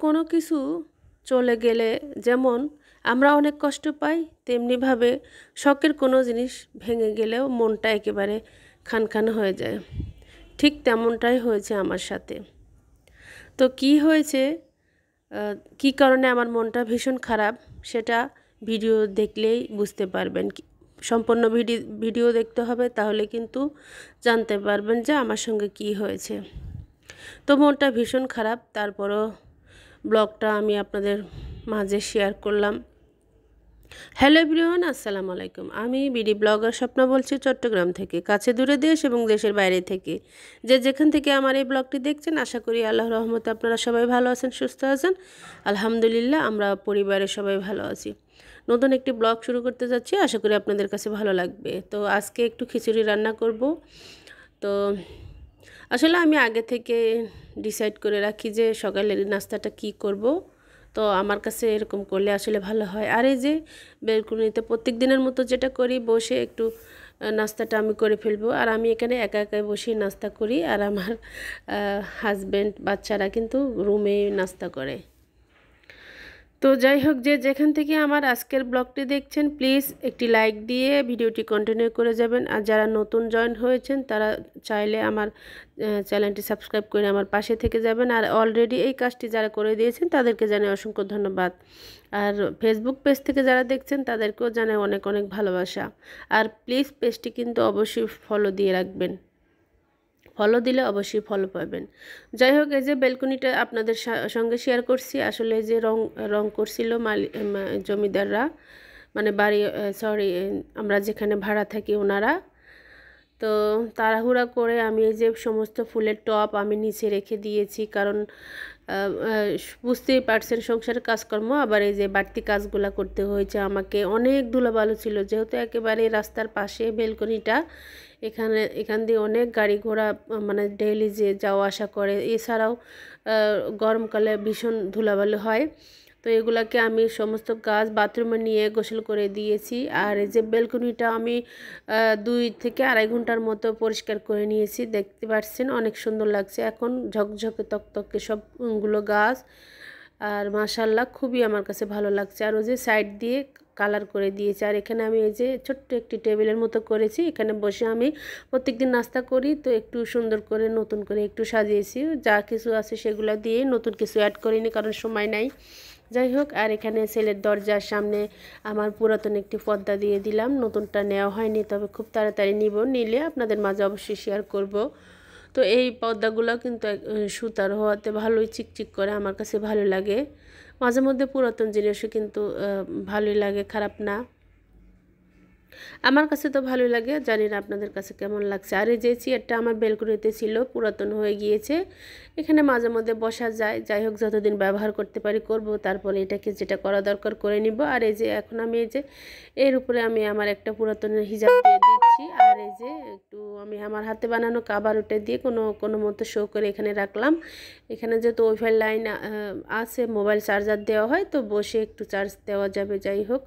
কোনো কিছু চলে গেলে যেমন আমরা অনেক কষ্ট পাই, তেমনিভাবে শখের কোনো জিনিস ভেঙে গেলেও মনটা একেবারে খানখান হয়ে যায়। ঠিক তেমনটাই হয়েছে আমার সাথে। তো কি হয়েছে, কী কারণে আমার মনটা ভীষণ খারাপ, সেটা ভিডিও দেখলেই বুঝতে পারবেন। সম্পূর্ণ ভিডিও দেখতে হবে, তাহলে কিন্তু জানতে পারবেন যে আমার সঙ্গে কি হয়েছে। তো মনটা ভীষণ খারাপ, তারপরও ব্লগটা আমি আপনাদের মাঝে শেয়ার করলাম। হ্যালো এভরিওয়ান, আসসালামু আলাইকুম। আমি বিডি ব্লগার স্বপ্না বলছি চট্টগ্রাম থেকে, কাছে দূরে দেশ এবং দেশের বাইরে থেকে যে যেখান থেকে আমার এই ব্লগটি দেখছেন, আশা করি আল্লাহর রহমতে আপনারা সবাই ভালো আছেন, সুস্থ আছেন। আলহামদুলিল্লাহ, আমরা পরিবারের সবাই ভালো আছি। নতুন একটি ব্লগ শুরু করতে যাচ্ছি, আশা করি আপনাদের কাছে ভালো লাগবে। তো আজকে একটু খিচুড়ি রান্না করব। তো আসলে আমি আগে থেকে ডিসাইড করে রাখি যে সকালের নাস্তাটা কি করব। তো আমার কাছে এরকম করলে আসলে ভালো হয়। আর এই যে বেলকুনিতে প্রত্যেক দিনের মতো যেটা করি, বসে একটু নাস্তাটা আমি করে ফেলবো। আর আমি এখানে একা একাই বসে নাস্তা করি, আর আমার হাজব্যান্ড বাচ্চারা কিন্তু রুমে নাস্তা করে। তো যাই হোক, যে যেখান থেকে আমার আজকের ব্লগটি দেখছেন, প্লিজ একটি লাইক দিয়ে ভিডিওটি কন্টিনিউ করে যাবেন। আর যারা নতুন জয়েন হয়েছেন, তারা চাইলে আমার চ্যানেলটি সাবস্ক্রাইব করে আমার পাশে থেকে যাবেন। আর অলরেডি এই কাজটি যারা করে দিয়েছেন, তাদেরকে জানাই অসংখ্য ধন্যবাদ। আর ফেসবুক পেজ থেকে যারা দেখছেন, তাদেরকেও জানাই অনেক অনেক ভালোবাসা। আর প্লিজ পেজটি কিন্তু অবশ্যই ফলো দিয়ে রাখবেন, ফলো দিলে অবশ্যই ফলো পাবেন। যাই হোক, এই যে বেলকনিটা আপনাদের সঙ্গে শেয়ার করছি। আসলে যে রং করছিল জমিদাররা, মানে বাড়ি, সরি, আমরা যেখানে ভাড়া থাকি ওনারা। তো তাড়াহুড়া করে আমি এই যে সমস্ত ফুলের টব আমি নিচে রেখে দিয়েছি, কারণ বুঝতেই পারছেন সংসারের কাজকর্ম, আবার এই যে বাড়তি কাজগুলো করতে হয়েছে আমাকে। অনেক ধুলোবালু ছিল, যেহেতু একেবারে রাস্তার পাশে বেলকনিটা, এখান দিয়ে অনেক গাড়ি ঘোড়া মানে ডেইলি যে যাওয়া আসা করে। এছাড়াও গরমকালে ভীষণ ধুলাবালু হয়। তো এগুলাকে আমি সমস্ত গাছ বাথরুমে নিয়ে গোসল করে দিয়েছি। আর এই যে বেলকনিটা আমি 2 থেকে আড়াই ঘন্টার মতো পরিষ্কার করে নিয়েছি। দেখতে পাচ্ছেন অনেক সুন্দর লাগছে এখন, ঝকঝকে তকতকে সবগুলো গাছ। আর মাশাআল্লাহ খুবই আমার কাছে ভালো লাগছে। আর ওই যে সাইড দিয়ে কালার করে দিয়েছি। আর এখানে আমি এই যে ছোট্ট একটি টেবিলের মতো করেছি, এখানে বসে আমি প্রত্যেকদিন নাস্তা করি। তো একটু সুন্দর করে নতুন করে একটু সাজিয়েছি, যা কিছু আছে সেগুলো দিয়ে, নতুন কিছু অ্যাড করিনি কারণ সময় নাই। যাই হোক, আর এখানে সেলের দরজার সামনে আমার পুরাতন একটি পর্দা দিয়ে দিলাম। নতুনটা নেওয়া হয়নি, তবে খুব তাড়াতাড়ি নিলে আপনাদের মাঝে অবশ্যই শেয়ার করব। তো এই পর্দাগুলো কিন্তু সুতার হওয়াতে ভালোই চিকচিক করে, আমার কাছে ভালো লাগে। মাঝে মধ্যে পুরাতন জিনিসও কিন্তু ভালোই লাগে, খারাপ না। আমার কাছে তো ভালো লাগে, জানি না আপনাদের কাছে কেমন লাগছে। আর এই যে চেয়ারটা আমার বেলকনিতে ছিল, পুরাতন হয়ে গিয়েছে, এখানে মাঝে মধ্যে বসা যায়। যাই হোক, যতদিন ব্যবহার করতে পারি করব, তারপরে এটাকে যেটা করা দরকার করে নিব। আর এই যে এখন আমি এই যে এর উপরে আমি আমার একটা পুরাতনের হিজাব দিয়ে দিচ্ছি। আর এই যে একটু আমি আমার হাতে বানানো কাবার ওটা দিয়ে কোনো মতো শো করে এখানে রাখলাম। এখানে যেহেতু ওয়াইফাই লাইন আছে, মোবাইল চার্জার দেওয়া হয়, তো বসে একটু চার্জ দেওয়া যাবে। যাই হোক,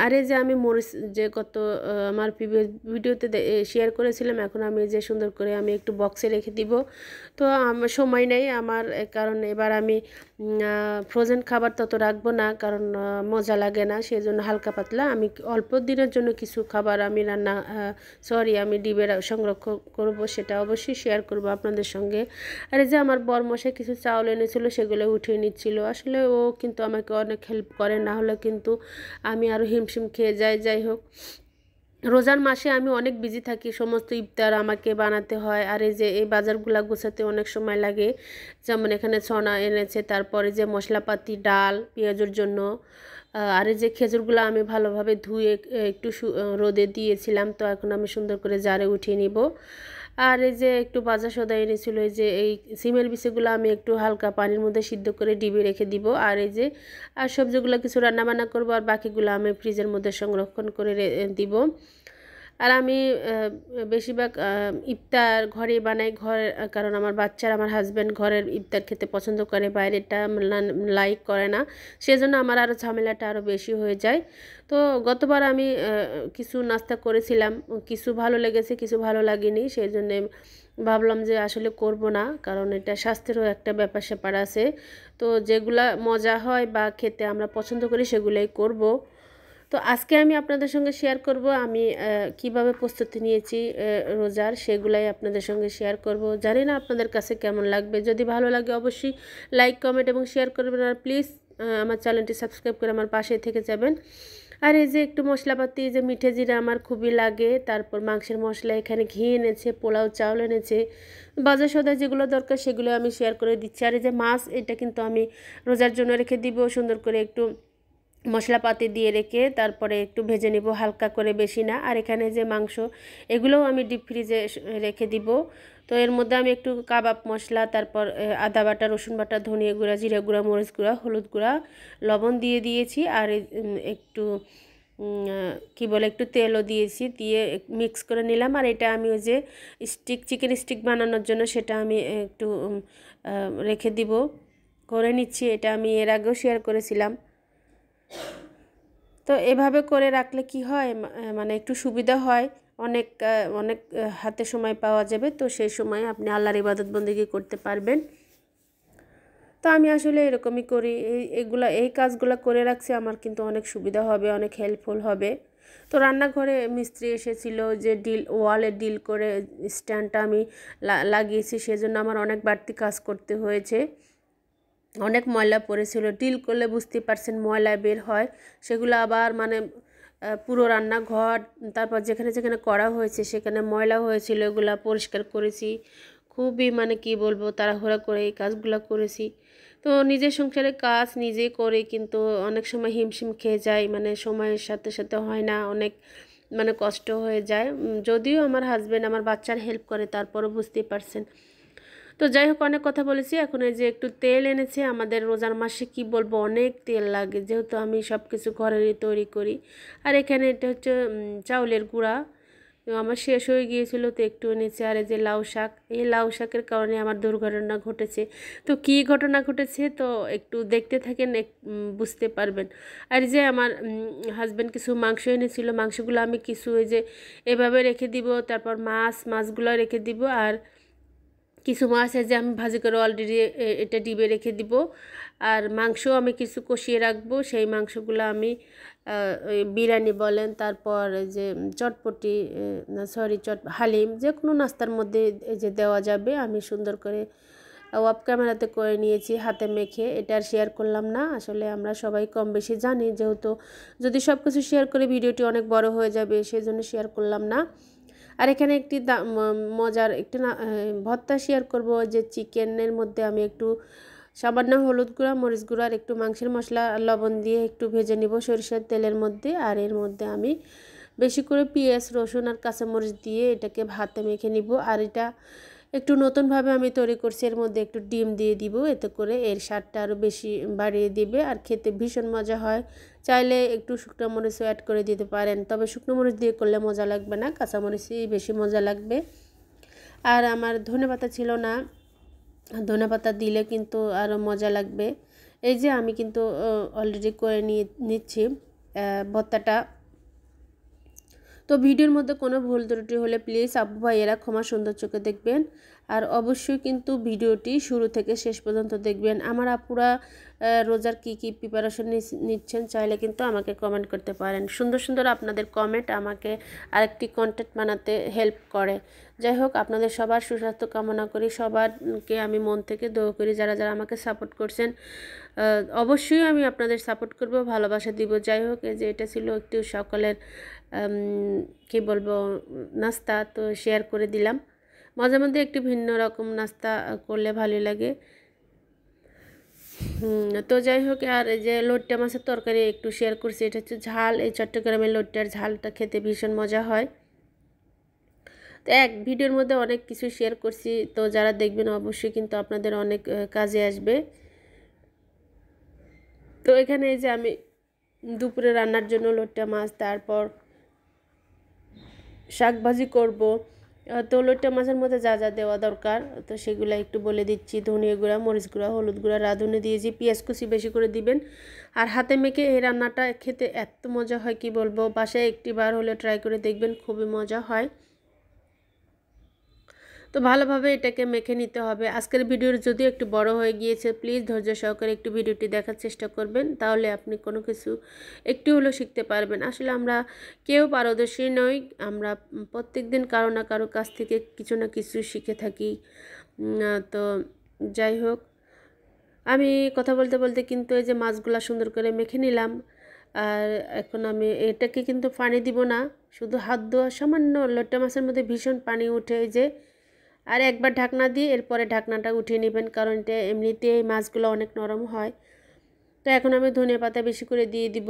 আর এই যে আমি মরিচ যে আমার প্রিভিয়াস ভিডিওতে শেয়ার করেছিলাম, এখন আমি যে সুন্দর করে আমি একটু বক্সে রেখে দিব। তো আমার সময় নেই আমার, কারণ এবার আমি ফ্রোজেন খাবার তত রাখবো না, কারণ মজা লাগে না। সেই জন্য হালকা পাতলা আমি অল্প দিনের জন্য কিছু খাবার আমি আমি ডিবে সংরক্ষণ করব, সেটা অবশ্যই শেয়ার করব আপনাদের সঙ্গে। আর এই যে আমার বরমশাই কিছু চাউল এনেছিল, সেগুলো উঠিয়ে নিচ্ছিল। আসলে ও কিন্তু আমাকে অনেক হেল্প করে, না হলে কিন্তু আমি আরও হিমশিম খেয়ে যাই। যাই হোক, রোজার মাসে আমি অনেক বিজি থাকি, সমস্ত ইফতার আমাকে বানাতে হয়। আর এই যে এই বাজারগুলো গোছাতে অনেক সময় লাগে। যেমন এখানে ছনা এনেছে, তারপরে যে মশলাপাতি, ডাল, পেঁয়াজের জন্য। আর এই যে খেজুরগুলো আমি ভালোভাবে ধুয়ে একটু রোদে দিয়েছিলাম, তো এখন আমি সুন্দর করে জারে উঠিয়ে নিব। আর এই যে একটু ভাজা সোদা এনেছিল, এই যে এই সিমের বিচিগুলো আমি একটু হালকা পানির মধ্যে সিদ্ধ করে ডিবে রেখে দিব। আর এই যে সবজিগুলো কিছু রান্নাবান্না করব, আর বাকিগুলো আমি ফ্রিজের মধ্যে সংরক্ষণ করে দিব। আর আমি বেশিরভাগ ইফতার ঘরে বানাই, কারণ আমার বাচ্চারা, আমার হাজব্যান্ড ঘরের ইফতার খেতে পছন্দ করে, বাইরেটা লাইক করে না। সেজন্য আমার আরও ঝামেলাটা আরও বেশি হয়ে যায়। তো গতবার আমি কিছু নাস্তা করেছিলাম, কিছু ভালো লেগেছে, কিছু ভালো লাগেনি। সেই জন্যে ভাবলাম যে আসলে করব না, কারণ এটা স্বাস্থ্যেরও একটা ব্যাপার স্যাপার আছে। তো যেগুলা মজা হয় বা খেতে আমরা পছন্দ করি সেগুলোই করব। তো আজকে আমি আপনাদের সঙ্গে শেয়ার করব আমি কিভাবে প্রস্তুতি নিয়েছি রোজার, সেগুলাই আপনাদের সঙ্গে শেয়ার করব। জানি না আপনাদের কাছে কেমন লাগবে। যদি ভালো লাগে অবশ্যই লাইক, কমেন্ট এবং শেয়ার করবেন। আর প্লিজ আমার চ্যানেলটি সাবস্ক্রাইব করে আমার পাশে থেকে যাবেন। আর এই যে একটু মশলাপাতি, যে মিঠে জিরা আমার খুবই লাগে, তারপর মাংসের মশলা, এখানে ঘি এনেছে, পোলাও চাউল এনেছে, বাজার সদা যেগুলো দরকার সেগুলো আমি শেয়ার করে দিচ্ছি। আর এই যে মাছ, এটা কিন্তু আমি রোজার জন্য রেখে দিব, সুন্দর করে একটু মশলাপাতি দিয়ে রেখে তারপরে একটু ভেজে নিব হালকা করে, বেশি না। আর এখানে যে মাংস, এগুলোও আমি ডিপ ফ্রিজে রেখে দিব। তো এর মধ্যে আমি একটু কাবাব মশলা, তারপর আদা বাটা, রসুন বাটা, ধনিয়া গুঁড়া, জিরা গুঁড়া, মরিচ গুঁড়া, হলুদ গুঁড়া, লবণ দিয়ে দিয়েছি। আর একটু কি বলে, একটু তেলও দিয়েছি, দিয়ে মিক্স করে নিলাম। আর এটা আমি ওই যে চিকেন স্টিক বানানোর জন্য সেটা আমি একটু রেখে দিব, করে নিচ্ছি। এটা আমি এর আগেও শেয়ার করেছিলাম। তো এভাবে করে রাখলে কি হয়, মানে একটু সুবিধা হয়, অনেক অনেক হাতে সময় পাওয়া যাবে। তো সেই সময় আপনি আল্লাহর ইবাদত বন্দেগী করতে পারবেন। তো আমি আসলে এরকমই করি, এই কাজগুলো করে রাখছি, আমার কিন্তু অনেক সুবিধা হবে, অনেক হেল্পফুল হবে। তো রান্নাঘরে মিস্ত্রি এসেছিল, যে ওয়ালে ডিল করে স্ট্যান্ডটা আমি লাগিয়েছি, সেজন্য আমার অনেক বাড়তি কাজ করতে হয়েছে। অনেক ময়লা পড়েছিল, ডিল করলে বুঝতে পারছেন ময়লা বের হয়, সেগুলো আবার মানে পুরো রান্নাঘর, তারপর যেখানে যেখানে করা হয়েছে সেখানে ময়লা হয়েছিল, এগুলো পরিষ্কার করেছি। খুবই মানে কি বলবো, তাড়াহুড়া করে এই কাজগুলো করেছি। তো নিজের সংসারের কাজ নিজেই করে, কিন্তু অনেক সময় হিমশিম খেয়ে যায়, মানে সময়ের সাথে সাথে হয় না, অনেক মানে কষ্ট হয়ে যায়। যদিও আমার হাজব্যান্ড আমার বাচ্চার হেল্প করে, তারপরও বুঝতেই পারছেন। তো যাই হোক, অনেক কথা বলেছি। এখন এই যে একটু তেল এনেছে, আমাদের রোজার মাসে কি বলবো অনেক তেল লাগে, যেহেতু আমি সব কিছু ঘরেরই তৈরি করি। আর এখানে এটা হচ্ছে চাউলের গুঁড়া, তো আমার শেষ হয়ে গিয়েছিল, তো একটু এনেছে। আর এই যে লাউ শাক, এই লাউ শাকের কারণে আমার দুর্ঘটনা ঘটেছে। তো কী ঘটনা ঘটেছে তো একটু দেখতে থাকেন, বুঝতে পারবেন। আর যে আমার হাজব্যান্ড কিছু মাংস এনেছিল, মাংসগুলো আমি কিছু এই যে এভাবে রেখে দিব, তারপর মাছগুলো রেখে দিব। আর কিছু মাছ আছে যে আমি ভাজি করে অলরেডি এটা ডিবে রেখে দিব। আর মাংসও আমি কিছু কষিয়ে রাখবো, সেই মাংসগুলো আমি ওই বিরিয়ানি বলেন, তারপর যে চটপটি, না সরি হালিম, যে কোনো নাস্তার মধ্যে এই যে দেওয়া যাবে, আমি সুন্দর করে অফ ক্যামেরাতে করে নিয়েছি হাতে মেখে। এটা আর শেয়ার করলাম না, আসলে আমরা সবাই কম বেশি জানি, যেহেতু যদি সব কিছু শেয়ার করে ভিডিওটি অনেক বড় হয়ে যাবে, সেজন্য শেয়ার করলাম না। আর এখানে একটি মজার একটি ভর্তা শেয়ার করব, যে চিকেনের মধ্যে আমি একটু সামান্য হলুদ গুঁড়া, মরিচ গুঁড়া আর একটু মাংসের মশলা, লবণ দিয়ে একটু ভেজে নিব সরিষার তেলের মধ্যে। আর এর মধ্যে আমি বেশি করে পেঁয়াজ, রসুন আর কাঁচামরিচ দিয়ে এটাকে ভাতে মেখে নিব। আর এটা একটু নতুনভাবে আমি তৈরি করছি, এর মধ্যে একটু ডিম দিয়ে দিব, এতে করে এর স্বাদটা আরও বেশি বাড়িয়ে দিবে, আর খেতে ভীষণ মজা হয়। চাইলে একটু শুকনো মরিচও অ্যাড করে দিতে পারেন, তবে শুকনো মরিচ দিয়ে করলে মজা লাগবে না, কাঁচামরিচই বেশি মজা লাগবে। আর আমার ধনেপাতা ছিল না, ধনেপাতা দিলে কিন্তু আরও মজা লাগবে। এই যে আমি কিন্তু অলরেডি করে নিচ্ছি ভর্তাটা। তো ভিডিওর মধ্যে কোনো ভুল ত্রুটি হলে প্লিজ আব্বু ভাইয়েরা ক্ষমা সুন্দর চোখে দেখবেন। আর অবশ্যই কিন্তু ভিডিওটি শুরু থেকে শেষ পর্যন্ত দেখবেন। আমার আপুরা রোজার কি প্রিপারেশন নিচ্ছেন চাইলে কিন্তু আমাকে কমেন্ট করতে পারেন। সুন্দর সুন্দর আপনাদের কমেন্ট আমাকে আরেকটি কন্টেন্ট বানাতে হেল্প করে। যাই হোক, আপনাদের সবার সুস্বাস্থ্য কামনা করি, সবারকে আমি মন থেকে দোয়া করি, যারা যারা আমাকে সাপোর্ট করছেন। অবশ্যই আমি আপনাদের সাপোর্ট করব, ভালোবাসা দিব। যাই হোক, এই যে এটা ছিল একটু সকালের কি বলবো নাস্তা, তো শেয়ার করে দিলাম। মাঝে মধ্যে একটু ভিন্ন রকম নাস্তা করলে ভালো লাগে। তো যাই হোক, আর এই যে লোট্টা মাছের তরকারি একটু শেয়ার করছি, এটা হচ্ছে ঝাল, এই চট্টগ্রামের লোট্টার ঝালটা খেতে ভীষণ মজা হয়। তো এক ভিডিওর মধ্যে অনেক কিছু শেয়ার করছি, তো যারা দেখবেন অবশ্যই কিন্তু আপনাদের অনেক কাজে আসবে। তো এখানে এই যে আমি দুপুরে রান্নার জন্য লোট্টা মাছ, তারপর শাক ভাজি করব। তো লোট্টা মাছের মধ্যে যা যা দেওয়া দরকার তো সেগুলো একটু বলে দিচ্ছি। ধনিয়া গুঁড়া, মরিচ গুঁড়া, হলুদ গুঁড়া, রাঁধুনি দিয়েছি, পেঁয়াজ কুচি বেশি করে দিবেন। আর হাতে মেখে এই রান্নাটা খেতে এত মজা হয় কি বলবো, বাসায় একটি বার হলে ট্রাই করে দেখবেন, খুবই মজা হয়। তো তো ভালোভাবে এটাকে মেখে নিতে হবে। আজকের ভিডিওর যদিও একটু বড় হয়ে গিয়েছে, প্লিজ ধৈর্য সহকারে একটু ভিডিওটি দেখার চেষ্টা করবেন, তাহলে আপনি কোনো কিছু একটু হলেও শিখতে পারবেন। আসলে আমরা কেউ পারদর্শী নই, আমরা প্রত্যেক দিন কারো না কারো কাছ থেকে কিছু না কিছু শিখে থাকি। তো যাই হোক, আমি কথা বলতে বলতে কিন্তু এই যে মাছগুলা সুন্দর করে মেখে নিলাম। আর এখন আমি এটাকে কিন্তু পানি দিব না, শুধু হাত ধোয়া সামান্য, লোট্টা মাছের মধ্যে ভীষণ পানি উঠে, এই যে। আর একবার ঢাকনা দিয়ে এরপরে ঢাকনাটা উঠিয়ে নেবেন, কারণ এটা এমনিতেই এই মাছগুলো অনেক নরম হয়। তো এখন আমি ধনিয়া পাতা বেশি করে দিয়ে দিব।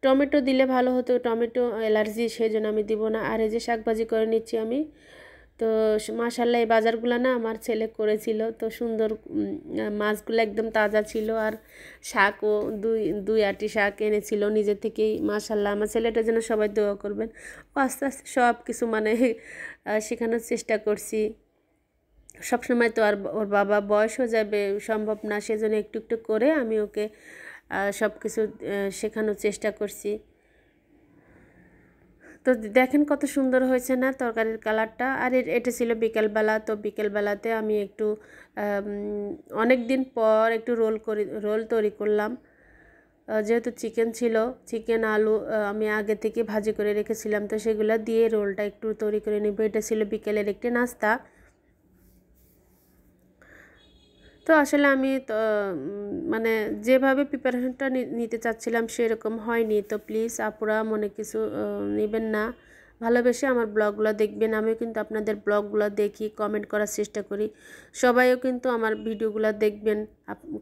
টমেটো দিলে ভালো হতো, টমেটো অ্যালার্জি, সেই জন্য আমি দিব না। আর এই যে শাকভাজি করে নিচ্ছি আমি। তো মাশাআল্লাহ এই বাজারগুলো না আমার ছেলে করেছিল, তো সুন্দর, মাছগুলো একদম তাজা ছিল। আর শাকও দুই আটি শাক এনেছিল নিজে থেকেই। মাশাআল্লাহ, আমার ছেলেটার জন্য সবাই দোয়া করবেন। ও আস্তে আস্তে সব কিছু মানে শেখানোর চেষ্টা করছি। সবসময় তো আর ওর বাবা বয়স হয়ে যাবে সম্ভব না, সেজন্য একটু একটু করে আমি ওকে সব কিছু শেখানোর চেষ্টা করছি। তো দেখেন কত সুন্দর হয়েছে না তরকারির কালারটা। আর এটা ছিল বিকেলবেলা, তো বিকেলবেলাতে আমি একটু অনেক দিন পর একটু রোল তৈরি করলাম। যেহেতু চিকেন ছিল, চিকেন আলু আমি আগে থেকে ভাজি করে রেখেছিলাম, তো সেগুলো দিয়ে রোলটা একটু তৈরি করে নেব। এটা ছিল বিকেলের একটি নাস্তা। তো আসলে আমি তো মানে যেভাবে প্রিপারেশনটা নিতে চাচ্ছিলাম সেরকম হয়নি। তো প্লিজ আপুরা মনে কিছু নেবেন না, ভালোবেসে আমার ব্লগগুলো দেখবেন। আমিও কিন্তু আপনাদের ব্লগগুলো দেখি, কমেন্ট করার চেষ্টা করি। সবাইও কিন্তু আমার ভিডিওগুলো দেখবেন,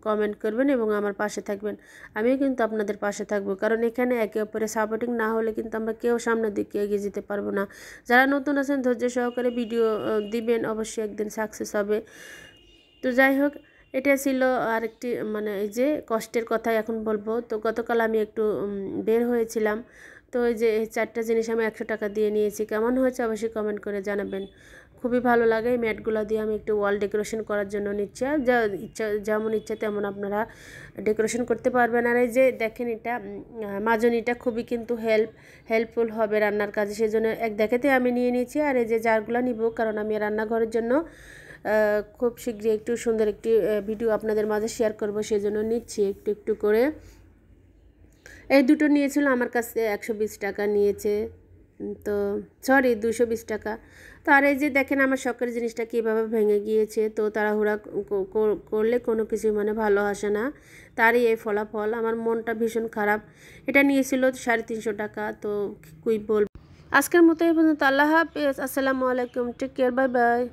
কমেন্ট করবেন এবং আমার পাশে থাকবেন। আমিও কিন্তু আপনাদের পাশে থাকবো, কারণ এখানে একে অপরের সাপোর্টিং না হলে কিন্তু আমরা কেউ সামনের দিকে এগিয়ে যেতে পারবো না। যারা নতুন আছেন ধৈর্য সহকারে ভিডিও দিবেন, অবশ্যই একদিন সাকসেস হবে। তো যাই হোক, এটা ছিল আরেকটি মানে এই যে কষ্টের কথা এখন বলবো। তো গতকাল আমি একটু বের হয়েছিলাম, তো এই যে এই 4টা জিনিস আমি 100 টাকা দিয়ে নিয়েছি। কেমন হয়েছে অবশ্যই কমেন্ট করে জানাবেন। খুবই ভালো লাগে। এই ম্যাটগুলো দিয়ে আমি একটু ওয়াল ডেকোরেশন করার জন্য নিচ্ছি। আর যেমন ইচ্ছা তেমন আপনারা ডেকোরেশন করতে পারবেন। আর এই যে দেখেন এটা মাজনিটা খুবই কিন্তু হেল্পফুল হবে রান্নার কাজে, সেজন্য এক দেখাতে আমি নিয়ে নিয়েছি। আর এই যে জারগুলো নিব, কারণ আমি রান্নাঘরের জন্য খুব শীঘ্রই একটু সুন্দর একটি ভিডিও আপনাদের মাঝে শেয়ার করব, সেজন্য নিচ্ছি একটু একটু করে। এই দুটো নিয়েছিল আমার কাছে 120 টাকা নিয়েছে, তো সরি 220 টাকা। তো আর এই যে দেখেন আমার শখের জিনিসটা কীভাবে ভেঙে গিয়েছে। তো তাড়াহুড়া করলে কোনো কিছু মানে ভালো আসে না, তারই এই ফলাফল। আমার মনটা ভীষণ খারাপ। এটা নিয়েছিল 350 টাকা। তো কুই বলব, আজকের মতো এই পর্যন্ত। আল্লাহ হাফেজ, আসসালামু আলাইকুম, টেক কেয়ার, বাই বাই।